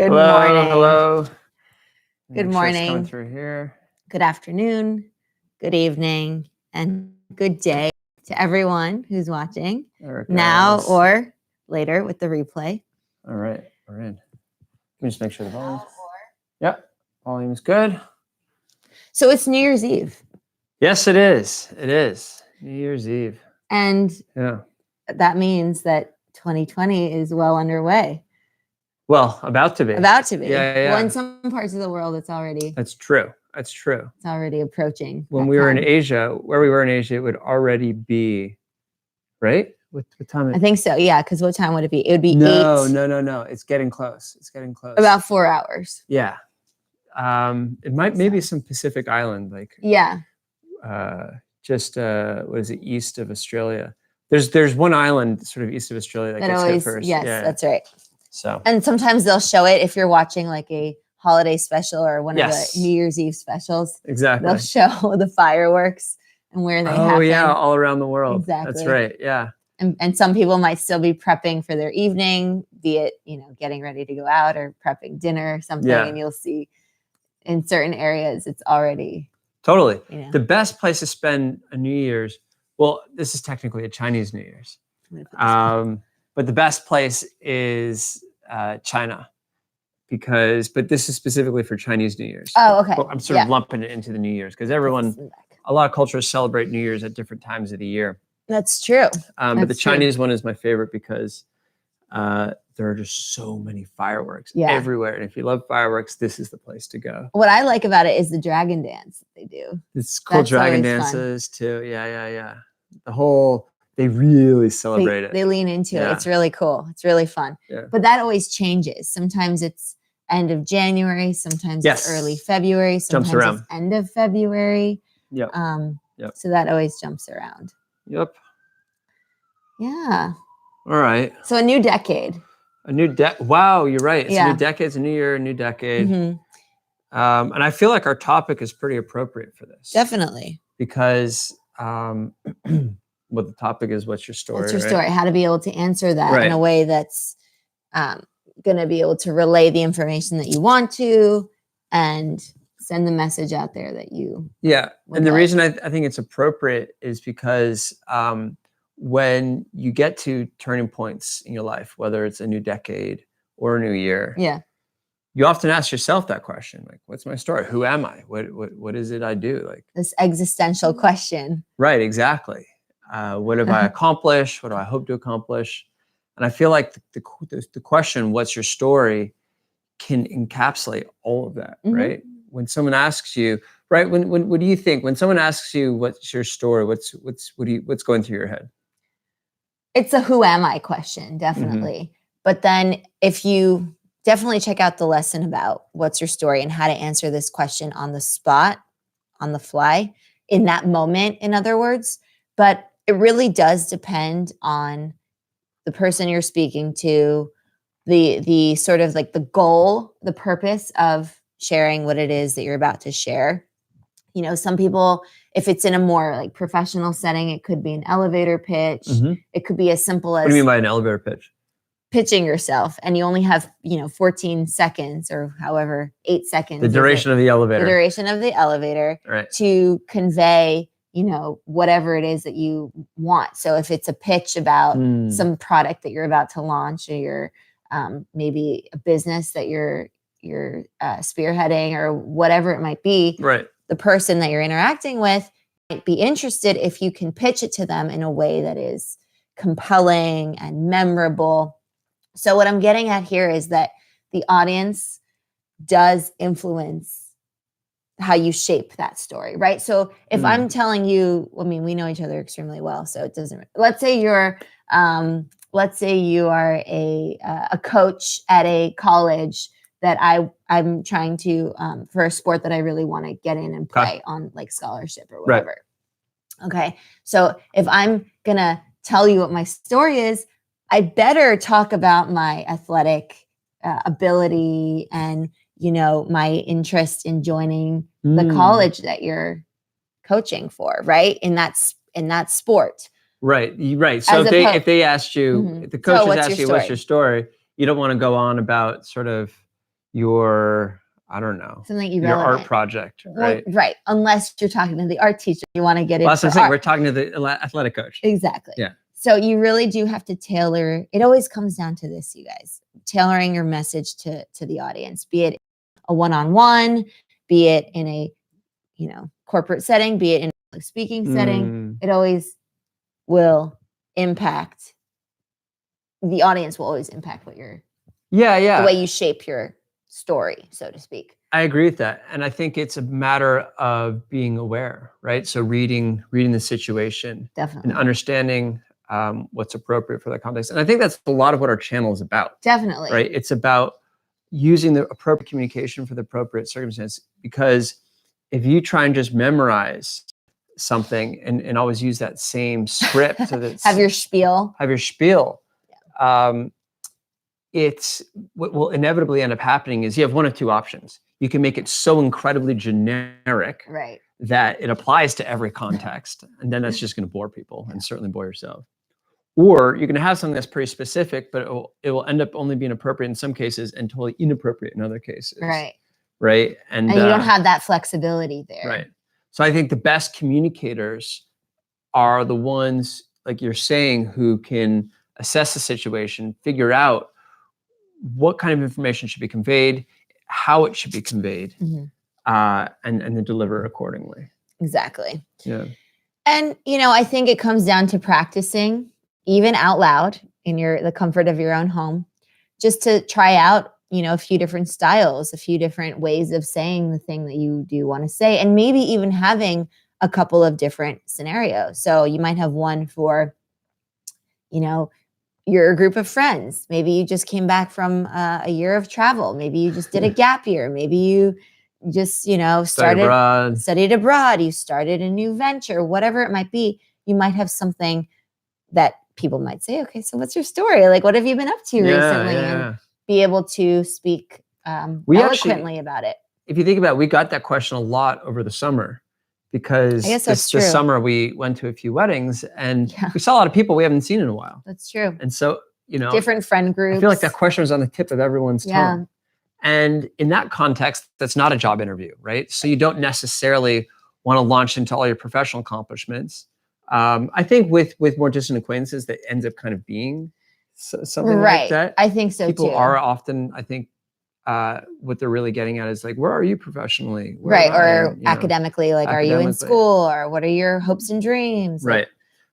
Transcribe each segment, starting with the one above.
Good morning. Hello. Good Make sure it's morning. coming through here. Good afternoon, good evening, and good day to everyone who's watching now or later with the replay. All right, we're in. Let me just make sure the volume. Yep, volume is good. So it's New Year's Eve. Yes, it is. It is New Year's Eve. And yeah, that means that 2020 is well underway. Well, about to be. About to be. Yeah. Well, in some parts of the world, it's already. That's true. That's true. It's already approaching. When we were in Asia, where we were in Asia, it would already be, right? What time? I think so. Yeah. Because what time would it be? It would be 8. No. It's getting close. It's getting close. About 4 hours. Yeah. It might maybe some Pacific island, like just what is it, east of Australia? There's one island sort of east of Australia that gets hit first. Yes, that's right. So and sometimes they'll show it if you're watching like a holiday special or one of the New Year's Eve specials. Exactly. They'll show the fireworks and where they happen. Oh yeah, all around the world. Exactly. That's right. Yeah. And some people might still be prepping for their evening, be it, getting ready to go out or prepping dinner or something. Yeah. And you'll see in certain areas it's already totally. The best place to spend a New Year's, well, this is technically a Chinese New Year's. But the best place is China, but this is specifically for Chinese New Year's. Oh, okay. I'm sort of lumping it into the New Year's because a lot of cultures celebrate New Year's at different times of the year. That's true. But the Chinese one is my favorite because there are just so many fireworks everywhere. And if you love fireworks, this is the place to go. What I like about it is the dragon dance that they do. It's cool. Dragon dances too. Yeah. They really celebrate it. They lean into it. It's really cool. It's really fun. Yeah. But that always changes. Sometimes it's end of January. Sometimes it's early February. Sometimes jumps around. It's end of February. Yep. So that always jumps around. Yep. Yeah. All right. So a new decade. Wow, you're right. It's a new decade. It's a new year, a new decade. Mm-hmm. And I feel like our topic is pretty appropriate for this. Definitely. Because what the topic is, what's your story? What's your story? How to be able to answer that in a way that's going to be able to relay the information that you want to and send the message out there that you. Yeah. And the reason I think it's appropriate is because when you get to turning points in your life, whether it's a new decade or a new year, you often ask yourself that question, like, what's my story? Who am I? What is it I do? Like this existential question. Right, exactly. What have I accomplished? What do I hope to accomplish? And I feel like the question, what's your story, can encapsulate all of that, right? When someone asks you, right, what do you think? When someone asks you, what's your story? What's going through your head? It's a who am I question, definitely. But then if you definitely check out the lesson about what's your story and how to answer this question on the spot, on the fly, in that moment, in other words. But it really does depend on the person you're speaking to, the sort of like the goal, the purpose of sharing what it is that you're about to share. Some people, if it's in a more like professional setting, it could be an elevator pitch. It could be as simple as. What do you mean by an elevator pitch? Pitching yourself, and you only have 14 seconds or however 8 seconds. The duration of the elevator. The duration of the elevator right. To convey whatever it is that you want. So if it's a pitch about some product that you're about to launch, or your maybe a business that you're spearheading, or whatever it might be, right? The person that you're interacting with might be interested if you can pitch it to them in a way that is compelling and memorable. So what I'm getting at here is that the audience does influence how you shape that story, right? So if I'm telling you, we know each other extremely well, so it doesn't. Let's say you are a coach at a college that I'm trying to for a sport that I really want to get in and play on, like scholarship or whatever. Right. Okay, so if I'm gonna tell you what my story is, I better talk about my athletic ability and my interest in joining the college that you're coaching for, right? In that sport. Right. So if they asked you, if the coaches asked you, what's your story? You don't want to go on about sort of your, I don't know, Something your art irrelevant. project, Well, right? right. Unless you're talking to the art teacher, you want to get Well, into that's what I'm saying. art. We're talking to the athletic coach. Exactly. Yeah. So you really do have to tailor. It always comes down to this, you guys. Tailoring your message to the audience, be it a one-on-one, be it in a corporate setting, be it in a public speaking setting. It always will impact. The audience will always impact what you're. Yeah. The way you shape your story, so to speak. I agree with that. And I think it's a matter of being aware, right? So reading the situation. Definitely. And understanding what's appropriate for that context. And I think that's a lot of what our channel is about. Definitely. Right? It's about using the appropriate communication for the appropriate circumstance. Because if you try and just memorize something and always use that same script. So that's, have your spiel. Yeah. It's what will inevitably end up happening is you have one of two options. You can make it so incredibly generic right. that it applies to every context. And then that's just going to bore people and certainly bore yourself. Or you can have something that's pretty specific, but it will end up only being appropriate in some cases and totally inappropriate in other cases. Right. Right. And you don't have that flexibility there. Right. So I think the best communicators are the ones, like you're saying, who can assess the situation, figure out what kind of information should be conveyed, how it should be conveyed, and then deliver accordingly. Exactly. Yeah. And, I think it comes down to practicing, even out loud in the comfort of your own home, just to try out, a few different styles, a few different ways of saying the thing that you do want to say, and maybe even having a couple of different scenarios. So you might have one for, you're a group of friends. Maybe you just came back from a year of travel. Maybe you just did a gap year. Maybe you just, studied abroad. You started a new venture, whatever it might be. You might have something that people might say, okay, so what's your story? Like, what have you been up to recently? Yeah. And be able to speak eloquently about it. If you think about it, we got that question a lot over the summer. Because this summer we went to a few weddings and we saw a lot of people we haven't seen in a while. That's true. And so, different friend groups. I feel like that question was on the tip of everyone's tongue. And in that context, that's not a job interview, right? So you don't necessarily want to launch into all your professional accomplishments. I think with more distant acquaintances, that ends up kind of being something like that. I think so People too. are often, I think, what they're really getting at is like, where are you professionally? Or academically, like, are you in school, or what are your hopes and dreams? Right.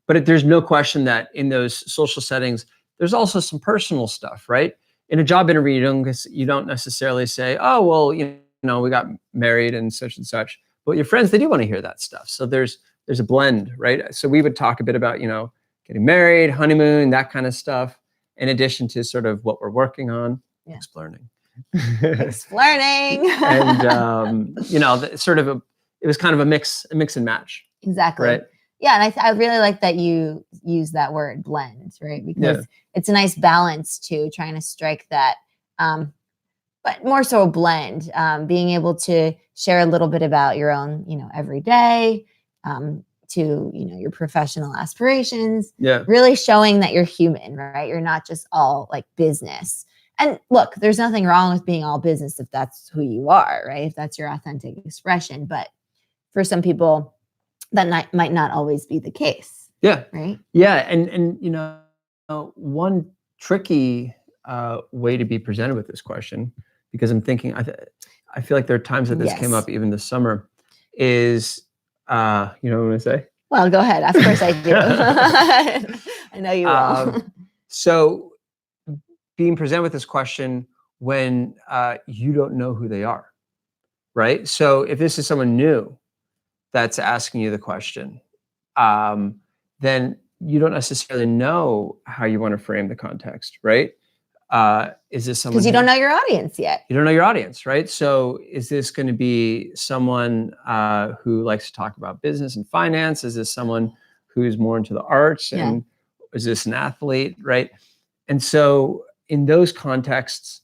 But there's no question that in those social settings, there's also some personal stuff, right? In a job interview, you don't necessarily say, oh, well, we got married and such. But your friends, they do want to hear that stuff. So there's a blend, right? So we would talk a bit about, getting married, honeymoon, that kind of stuff, in addition to sort of what we're working on, Explearning. Explearning. And it was kind of a mix and match. Exactly. Right. Yeah, and I really like that you use that word blend, right? Because it's a nice balance to trying to strike that, but more so a blend, being able to share a little bit about your own, everyday, to your professional aspirations. Yeah. Really showing that you're human, right? You're not just all like business. And look, there's nothing wrong with being all business if that's who you are, right? If that's your authentic expression. But for some people, that might not always be the case. Yeah. Right. Yeah. And one tricky way to be presented with this question, because I'm thinking, I feel like there are times that this came up even this summer, is, you know what I'm going to say? Well, go ahead. Of course I do. I know you will. So being presented with this question when you don't know who they are, right? So if this is someone new that's asking you the question, then you don't necessarily know how you want to frame the context, right? Is this someone— because you don't know your audience yet. You don't know your audience, right? So is this going to be someone who likes to talk about business and finance? Is this someone who's more into the arts? And is this an athlete, right? And so in those contexts,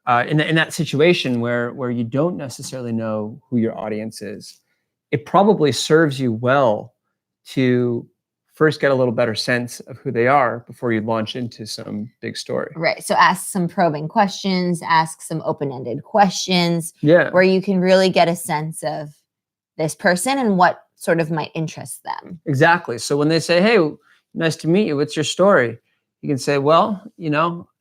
in that situation where you don't necessarily know who your audience is, it probably serves you well to first get a little better sense of who they are before you launch into some big story. Right. So ask some probing questions, ask some open-ended questions Yeah. where you can really get a sense of this person and what sort of might interest them. Exactly. So when they say, hey, nice to meet you, what's your story? You can say, well,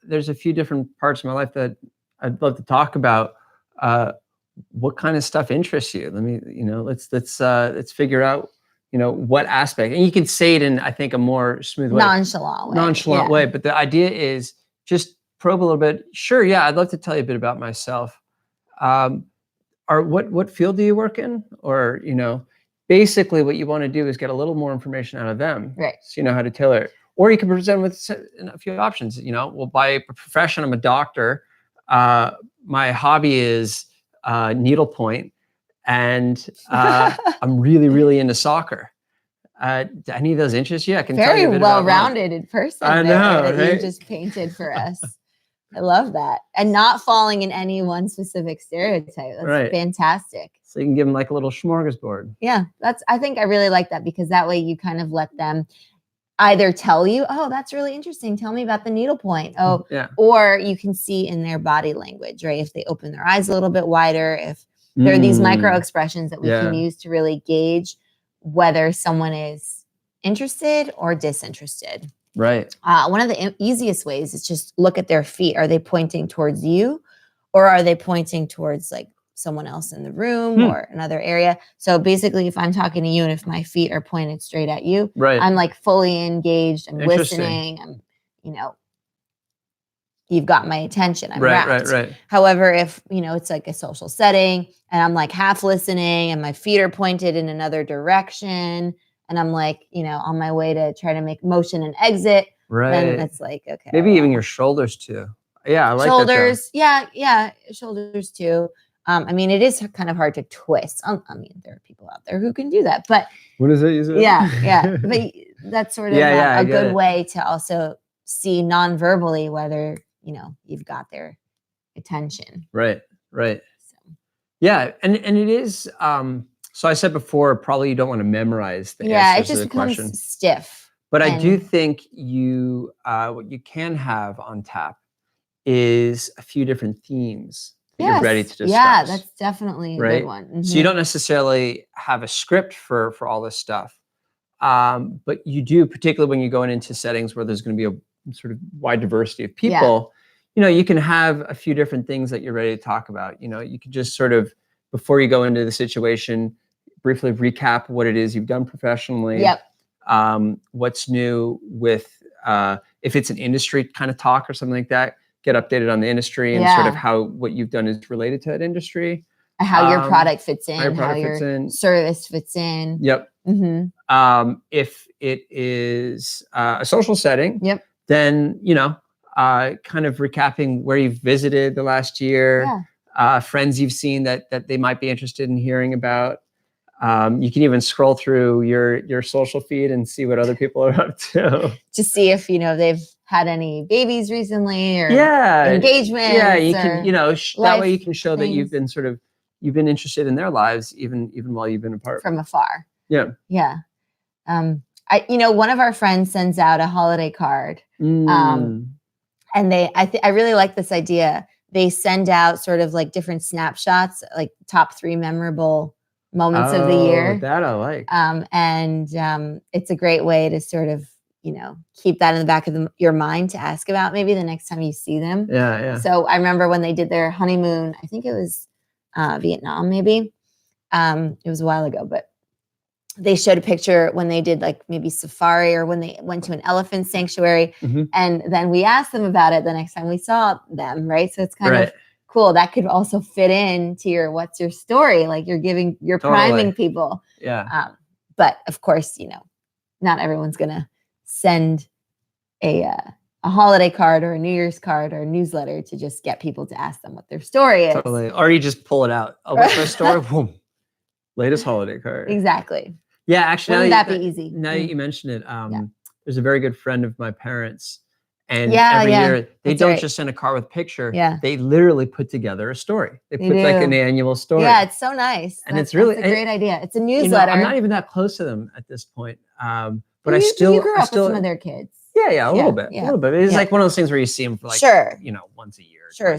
there's a few different parts of my life that I'd love to talk about. What kind of stuff interests you? Let me, let's figure out, what aspect. And you can say it in, I think, a more smooth way. Nonchalant way. But the idea is just probe a little bit. Sure. Yeah. I'd love to tell you a bit about myself. What field do you work in? Or, basically what you want to do is get a little more information out of them. Right. So you know how to tailor it. Or you can present with a few options. Well, by profession, I'm a doctor. My hobby is needlepoint, and I'm really, really into soccer. Do any of those interest you? I can tell you a bit about well-rounded person. I know, that right? You just painted for us. I love that, and not falling in any one specific stereotype. That's fantastic. So you can give them like a little smorgasbord. Yeah, I think I really like that, because that way you kind of let them either tell you, oh, that's really interesting, tell me about the needlepoint. Oh, yeah. Or you can see in their body language, right? If they open their eyes a little bit wider, if there are these micro expressions that we can use to really gauge whether someone is interested or disinterested. Right. One of the easiest ways is just look at their feet. Are they pointing towards you, or are they pointing towards like someone else in the room or another area? So basically, if I'm talking to you and if my feet are pointed straight at you, I'm like fully engaged. I'm listening. I'm, you've got my attention. I'm wrapped. Right. However, if, it's like a social setting and I'm like half listening and my feet are pointed in another direction and I'm like, on my way to try to make motion and exit, then it's like, okay. Maybe even your shoulders too. Yeah, I like shoulders. Yeah, shoulders too. It is kind of hard to twist. There are people out there who can do that, but what is it usually? Yeah. But that's sort of a good way to also see non-verbally whether, you've got their attention. Right. So. Yeah. And it is, so I said before, probably you don't want to memorize the answers to the question. It just becomes stiff. But I do think what you can have on tap is a few different themes that you're ready to discuss. Yeah, that's definitely a good one. Mm-hmm. So you don't necessarily have a script for all this stuff. But you do, particularly when you're going into settings where there's going to be a sort of wide diversity of people, you can have a few different things that you're ready to talk about. You could just sort of, before you go into the situation, briefly recap what it is you've done professionally. Yep. What's new with, if it's an industry kind of talk or something like that, get updated on the industry and sort of what you've done is related to that industry. How your product fits in, how your service fits in. Yep. Mm-hmm. If it is a social setting, then, kind of recapping where you've visited the last year, friends you've seen that they might be interested in hearing about. You can even scroll through your social feed and see what other people are up to. To see if, they've had any babies recently or engagements. Yeah, you can, that way you can show that you've been interested in their lives even while you've been apart. From afar. Yeah. Yeah. One of our friends sends out a holiday card. And I really like this idea. They send out sort of like different snapshots, like top 3 memorable moments of the year. That I like. And it's a great way to sort of, keep that in the back of your mind to ask about maybe the next time you see them. Yeah. So I remember when they did their honeymoon, I think it was Vietnam, maybe. It was a while ago, but they showed a picture when they did like maybe safari or when they went to an elephant sanctuary. Mm-hmm. And then we asked them about it the next time we saw them, right? So it's kind of cool. That could also fit into your what's your story? Like you're priming people. Yeah. But of course, not everyone's gonna send a holiday card or a New Year's card or a newsletter to just get people to ask them what their story is. Totally. Or you just pull it out. Oh, what's my story? Boom. Latest holiday card. Exactly. Yeah, actually. Wouldn't that be easy? Now that you mention it, there's a very good friend of my parents. And every year, they don't just send a card with a picture. Yeah. They literally put together a story. They put like an annual story. Yeah, it's so nice. And it's really a great idea. It's a newsletter. I'm not even that close to them at this point. but you grew I up still, with some of their kids. a little bit, a little bit. It's like one of those things where you see them for like, sure, once a year. Sure.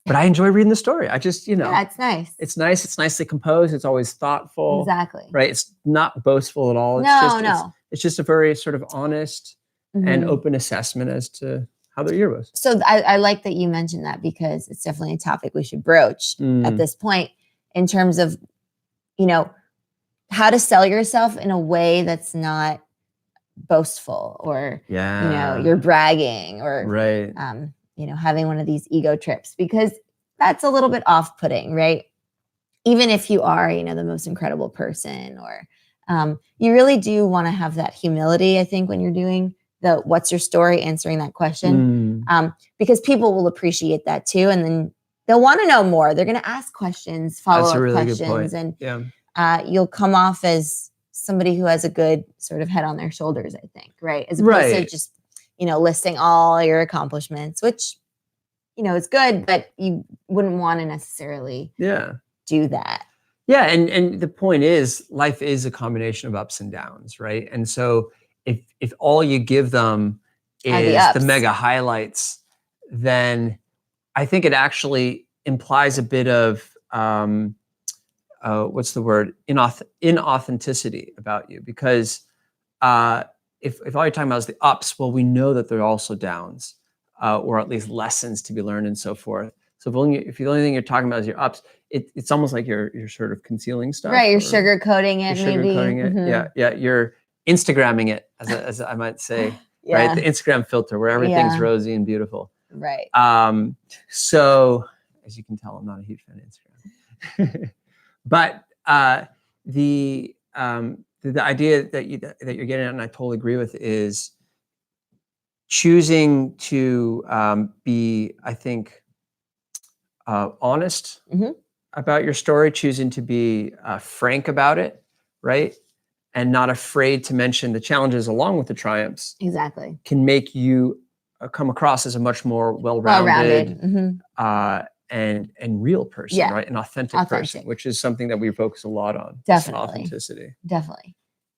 But I enjoy reading the story. I just, Yeah, it's nice. It's nice. It's nicely composed. It's always thoughtful. Exactly. Right. It's not boastful at all. It's just a very sort of honest and open assessment as to how their year was. So I like that you mentioned that, because it's definitely a topic we should broach at this point, in terms of, how to sell yourself in a way that's not boastful, or, you're bragging, or, having one of these ego trips, because that's a little bit off-putting, right? Even if you are, the most incredible person, or you really do want to have that humility, I think, when you're doing the what's your story, answering that question, because people will appreciate that too. And then they'll want to know more. They're going to ask questions, follow-up questions. And you'll come off as somebody who has a good sort of head on their shoulders, I think, right? As opposed to just, listing all your accomplishments, which, is good, but you wouldn't want to necessarily do that. Yeah. And the point is, life is a combination of ups and downs, right? And so if all you give them is the mega highlights, then I think it actually implies a bit of, what's the word? Inauthenticity about you. Because if all you're talking about is the ups, well, we know that there are also downs, or at least lessons to be learned and so forth. So if the only thing you're talking about is your ups, it's almost like you're sort of concealing stuff. Right, you're sugarcoating it, maybe. Yeah, you're Instagramming it, as I might say, right? The Instagram filter where everything's rosy and beautiful. Right. So as you can tell, I'm not a huge fan of Instagram. But the idea that you're getting at, and I totally agree with, is choosing to be, I think, honest about your story, choosing to be frank about it, right? And not afraid to mention the challenges along with the triumphs. Exactly. Can make you come across as a much more well-rounded and real person, right? An authentic person, which is something that we focus a lot on. Definitely. Authenticity. Definitely.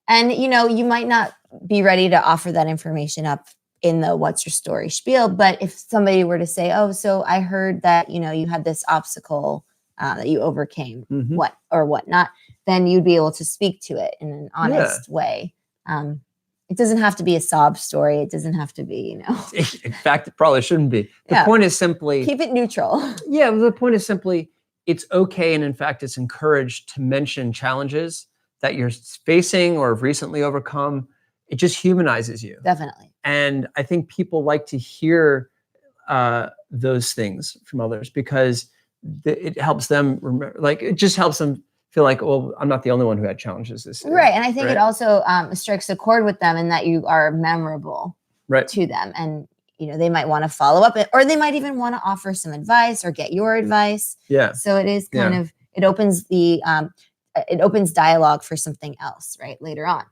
And, you might not be ready to offer that information up in the what's your story spiel, but if somebody were to say, oh, so I heard that, you had this obstacle that you overcame, what or whatnot, then you'd be able to speak to it in an honest way. It doesn't have to be a sob story. It doesn't have to be, In fact, it probably shouldn't be. The point is simply... keep it neutral. Yeah, the point is simply, it's okay, and in fact, it's encouraged to mention challenges that you're facing or have recently overcome. It just humanizes you. Definitely. And I think people like to hear those things from others, because it helps them remember, it just helps them feel like, well, I'm not the only one who had challenges this year. Right. And I think it also strikes a chord with them in that you are memorable to them. And, they might want to follow up, or they might even want to offer some advice or get your advice. Yeah. So it is kind of, it opens dialogue for something else, right, later on.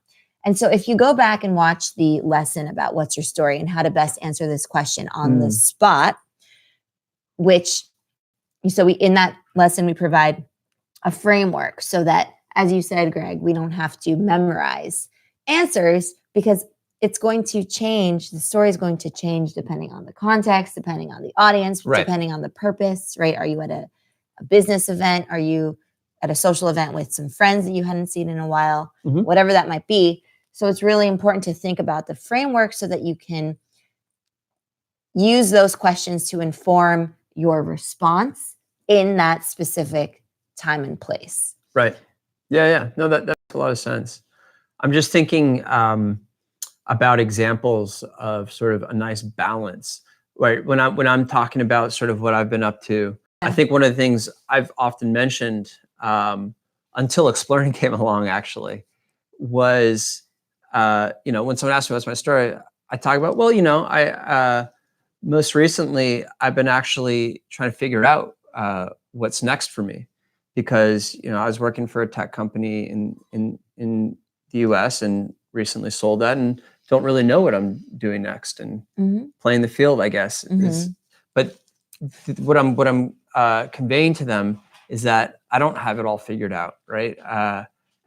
And so if you go back and watch the lesson about what's your story and how to best answer this question on the spot, in that lesson, we provide a framework so that, as you said, Greg, we don't have to memorize answers, because it's going to change. The story is going to change depending on the context, depending on the audience, depending on the purpose, right? Are you at a business event? Are you at a social event with some friends that you hadn't seen in a while? Whatever that might be. So it's really important to think about the framework so that you can use those questions to inform your response in that specific time and place. Right. Yeah. No, that makes a lot of sense. I'm just thinking about examples of sort of a nice balance, right? When I'm talking about sort of what I've been up to, I think one of the things I've often mentioned until Explearning came along, actually, was, when someone asks me what's my story, I talk about, well, I most recently I've been actually trying to figure out what's next for me, because I was working for a tech company in the US and recently sold that, and don't really know what I'm doing next, and playing the field, I guess. But what I'm conveying to them is that I don't have it all figured out, right?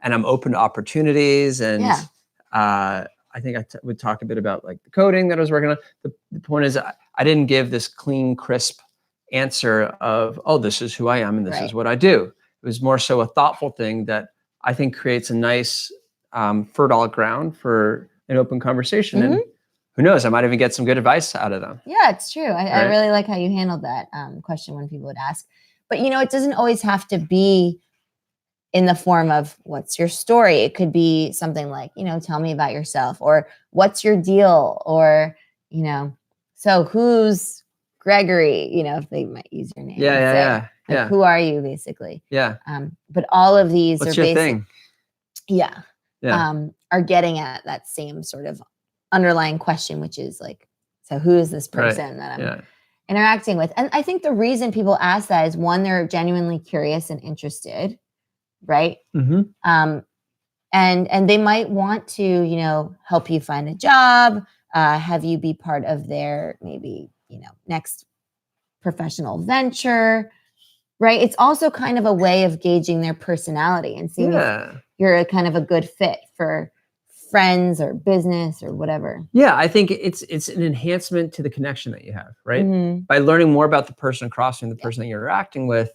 and I'm open to opportunities. And Yeah. I think I would talk a bit about like the coding that I was working on. The point is I didn't give this clean, crisp answer of, oh, this is who I am and this is what I do. It was more so a thoughtful thing that I think creates a nice fertile ground for an open conversation. And who knows, I might even get some good advice out of them. Yeah, it's true. I really like how you handled that question when people would ask. But, you know, it doesn't always have to be in the form of what's your story. It could be something like, you know, tell me about yourself, or what's your deal, or, you know, so who's Gregory, you know, if they might use your name. Yeah. Who are you, basically? Yeah. But all of these what's are your thing? Yeah. Are getting at that same sort of underlying question, which is like, so who is this person that I'm interacting with? And I think the reason people ask that is, one, they're genuinely curious and interested, right? And they might want to, you know, help you find a job, have you be part of their maybe, you know, next professional venture, right? It's also kind of a way of gauging their personality and seeing if you're a kind of a good fit for friends or business or whatever. Yeah, I think it's an enhancement to the connection that you have, right? By learning more about the person across from the person that you're interacting with,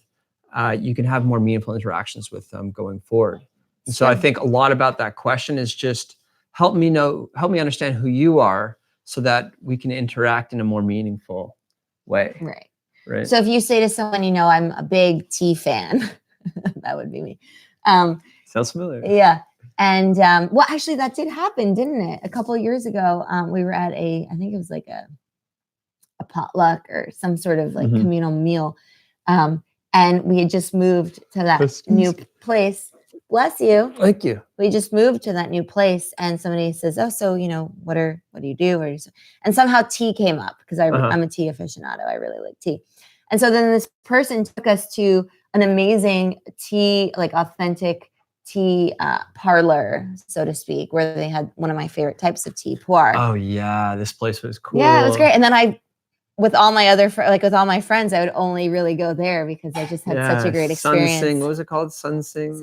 you can have more meaningful interactions with them going forward. And so I think a lot about that question is just help me understand who you are so that we can interact in a more meaningful way. Right. So if you say to someone, you know, I'm a big tea fan, that would be me. Sounds familiar. Yeah. And well, actually that did happen, didn't it? A couple of years ago, we were at I think it was like a potluck or some sort of like communal meal. And we had just moved to that new place. Bless you. Thank you. We just moved to that new place, and somebody says, "Oh, so you know, what do you do?" And somehow tea came up because I'm a tea aficionado. I really like tea, and so then this person took us to an amazing tea, like authentic tea parlor, so to speak, where they had one of my favorite types of tea, pu'er. Oh yeah, this place was cool. Yeah, it was great. And then with all my other with all my friends, I would only really go there because I just had such a great experience. Sunsing, what was it called? Sunsing.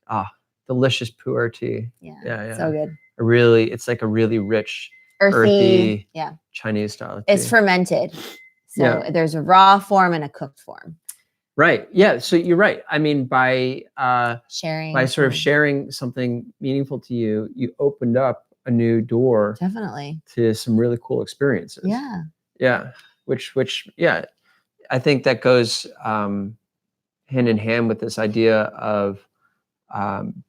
Ah, delicious pu'er tea. Yeah. So good. It's like a really rich, earthy Chinese style tea. It's fermented. So there's a raw form and a cooked form. Right. Yeah. So you're right. I mean, by sharing something meaningful to you, you opened up a new door to some really cool experiences. Yeah. Which I think that goes hand in hand with this idea of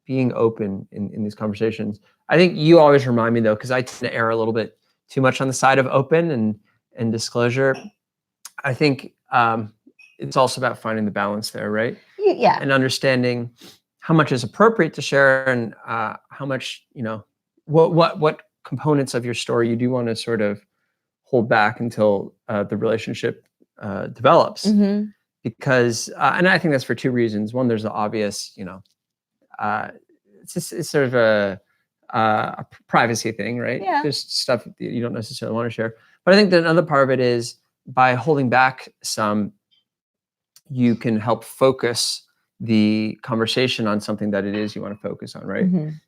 being open in these conversations. I think you always remind me though, because I tend to err a little bit too much on the side of open and disclosure. I think it's also about finding the balance there, right? Yeah. And understanding how much is appropriate to share and how much, you know, what components of your story you do want to sort of hold back until the relationship develops. Because, and I think that's for two reasons. One, there's the obvious, you know, it's sort of a privacy thing, right? Yeah. There's stuff that you don't necessarily want to share. But I think that another part of it is by holding back some, you can help focus the conversation on something that it is you want to focus on, right?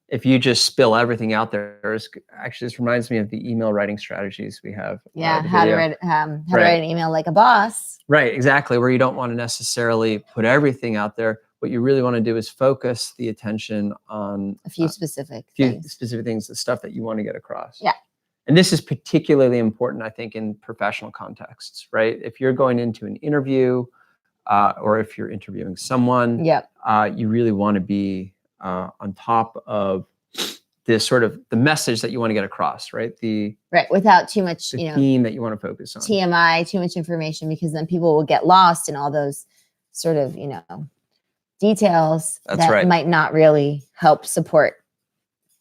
If you just spill everything out there, actually, this reminds me of the email writing strategies we have. Yeah, how to write an email like a boss. Right, exactly, where you don't want to necessarily put everything out there. What you really want to do is focus the attention on a few specific things, the stuff that you want to get across. Yeah. And this is particularly important, I think, in professional contexts, right? If you're going into an interview, or if you're interviewing someone, you really want to be on top of this sort of the message that you want to get across, right? Without too much, theme that you want to focus on. TMI, too much information, because then people will get lost in all those sort of, details that might not really help support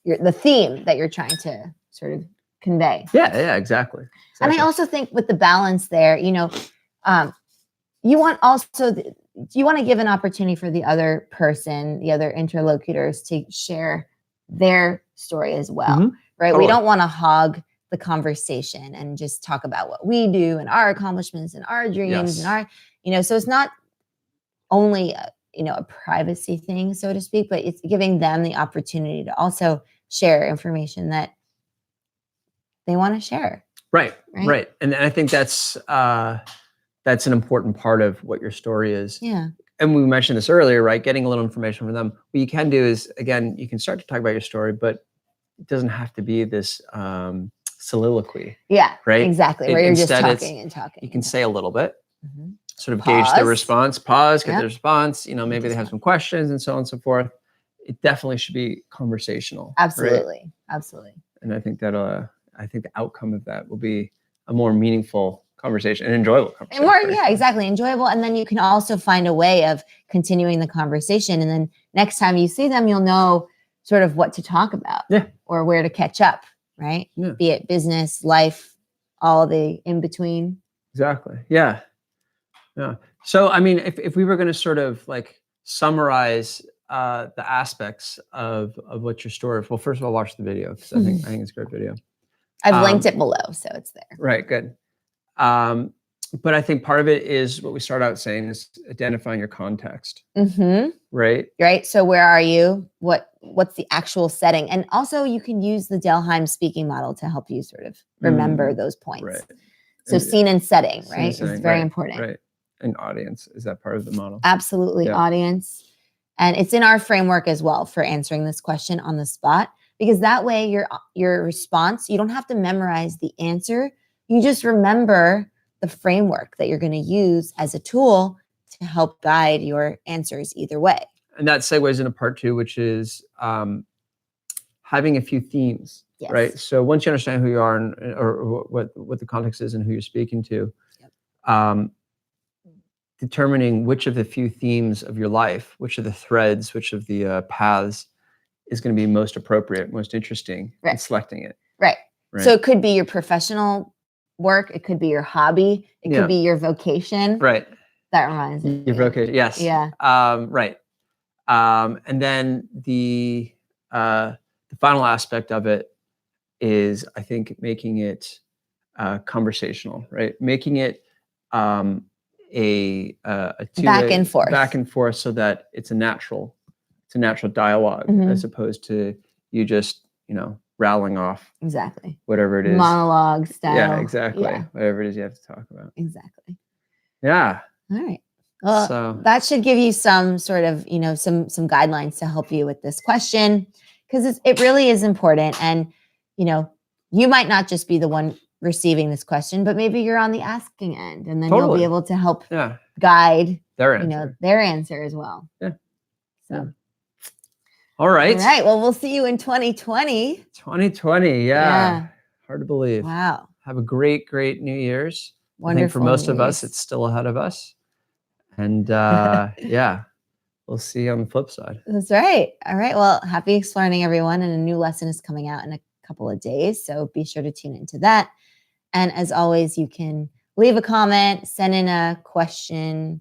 the theme that you're trying to sort of convey. Yeah, exactly. And I also think with the balance there, you want to give an opportunity for the other person, the other interlocutors, to share their story as well, right? We don't want to hog the conversation and just talk about what we do and our accomplishments and our dreams and our, so it's not only, a privacy thing, so to speak, but it's giving them the opportunity to also share information that they want to share. Right. And I think that's an important part of what your story is. Yeah. And we mentioned this earlier, right? Getting a little information from them. What you can do is, again, you can start to talk about your story, but it doesn't have to be this soliloquy. Yeah, right? exactly. Where you're just talking and talking. You can say a little bit, sort of Pause. gauge their response, pause, get Yep. the response. Maybe they have some questions and so on and so forth. It definitely should be conversational. Absolutely. Right? Absolutely. And I think I think the outcome of that will be a more meaningful conversation, an enjoyable conversation. Yeah, exactly. Enjoyable. And then you can also find a way of continuing the conversation. And then next time you see them, you'll know sort of what to talk about. Yeah. Or where to catch up, right? Yeah. Be it business, life, all the in between. Exactly. Yeah. Yeah. So, I mean, if we were going to sort of like summarize the aspects of what your story, well, first of all, watch the video because I think it's a great video. I've linked it below, so it's there. Right. Good. But I think part of it is what we start out saying is identifying your context. Right. Right. So where are you? What's the actual setting? And also you can use the Delheim speaking model to help you sort of remember those points. Right. So scene and setting, right? Setting, is very important. Right. And audience, is that part of the model? Absolutely. Yeah. Audience. And it's in our framework as well for answering this question on the spot, because that way your response, you don't have to memorize the answer. You just remember the framework that you're going to use as a tool to help guide your answers either way. And that segues into part 2, which is having a few themes, right? So once you understand who you are or what the context is and who you're speaking to, determining which of the few themes of your life, which of the threads, which of the paths is going to be most appropriate, most interesting, and selecting it. Right. So it could be your professional work. It could be your hobby. It could be your vocation. Right. That reminds me. Your vocation. Yes. Yeah. Right. And then the final aspect of it is, I think, making it conversational, right? Making it a back and forth, so that it's a natural dialogue as opposed to you just rattling off whatever it is, monologue style. Yeah, exactly. Yeah. Whatever it is you have to talk about. Exactly. Yeah. All right. Well, that should give you some sort of some guidelines to help you with this question, because it really is important. And you might not just be the one receiving this question, but maybe you're on the asking end, and then you'll be able to help guide their answer as well. Yeah. So. Yeah. All right. Well, we'll see you in 2020. 2020. Yeah. Hard to believe. Wow. Have a great New Year's. Wonderful. I think for most of us, it's still ahead of us. And we'll see you on the flip side. That's right. All right. Well, happy Explearning, everyone. And a new lesson is coming out in a couple of days. So be sure to tune into that. And as always, you can leave a comment, send in a question.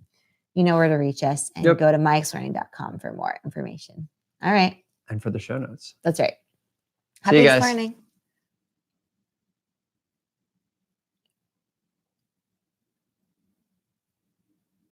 You know where to reach us, and go to myexplearning.com for more information. All right. And for the show notes. That's right. See you guys. Happy Explearning.